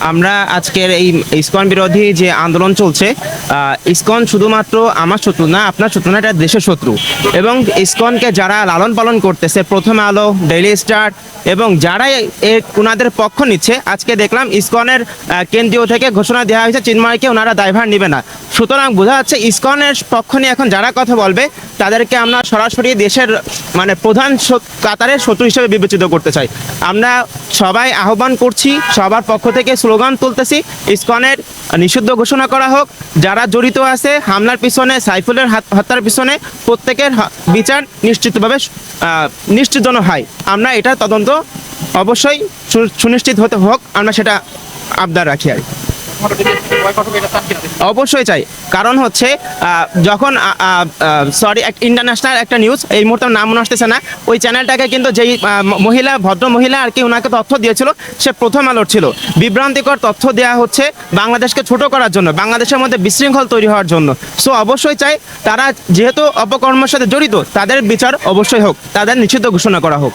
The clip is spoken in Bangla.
আমরা আজকের এই ইসকন বিরোধী যে আন্দোলন চলছে, ইসকন শুধুমাত্র আমার শত্রু না, আপনার শত্রু না, এটা দেশের শত্রু। এবং ইসকনকে যারা লালন পালন করতেছে, প্রথম আলো, ডেইলি স্টার এবং যারা ওনাদের পক্ষ নিচ্ছে, আজকে দেখলাম ইসকনের কেন্দ্রীয় থেকে ঘোষণা দেওয়া হয়েছে চিন্ময়কে ওনারা দায়ভার নেবে না। সুতরাং বোঝা যাচ্ছে ইসকনের পক্ষ নিয়ে এখন যারা কথা বলবে তাদেরকে আমরা সরাসরি দেশের মানে প্রধান কাতারের শত্রু হিসেবে বিবেচিত করতে চাই। আমরা সবাই আহ্বান করছি, সবার পক্ষ থেকে স্লোগান তুলতেছি, ইসকনের নিষিদ্ধ ঘোষণা করা হোক। যারা জড়িত আছে হামলার পিছনে, সাইফুলের হত্যার পিছনে, প্রত্যেকের বিচার নিশ্চিতভাবে নিশ্চিত যেন হয়। আমরা এটা তদন্ত অবশ্যই সুনিশ্চিত হতে হোক, আমরা সেটা আবদার রাখি আর কি। অবশ্যই চাই, কারণ হচ্ছে যখন ইন্টারন্যাশনাল একটা নিউজ, এই মুহূর্তে নাম মনে আসতেছে না, ওই চ্যানেলটাকে কিন্তু যেই ভদ্র মহিলা আর কি ওনাকে তথ্য দিয়েছিল, সে প্রথম আলোর ছিল। বিভ্রান্তিকর তথ্য দেওয়া হচ্ছে বাংলাদেশকে ছোট করার জন্য, বাংলাদেশের মধ্যে বিশৃঙ্খল তৈরি হওয়ার জন্য। সো অবশ্যই চাই তারা যেহেতু অপকর্মের সাথে জড়িত, তাদের বিচার অবশ্যই হোক, তাদের নিষিদ্ধ ঘোষণা করা হোক।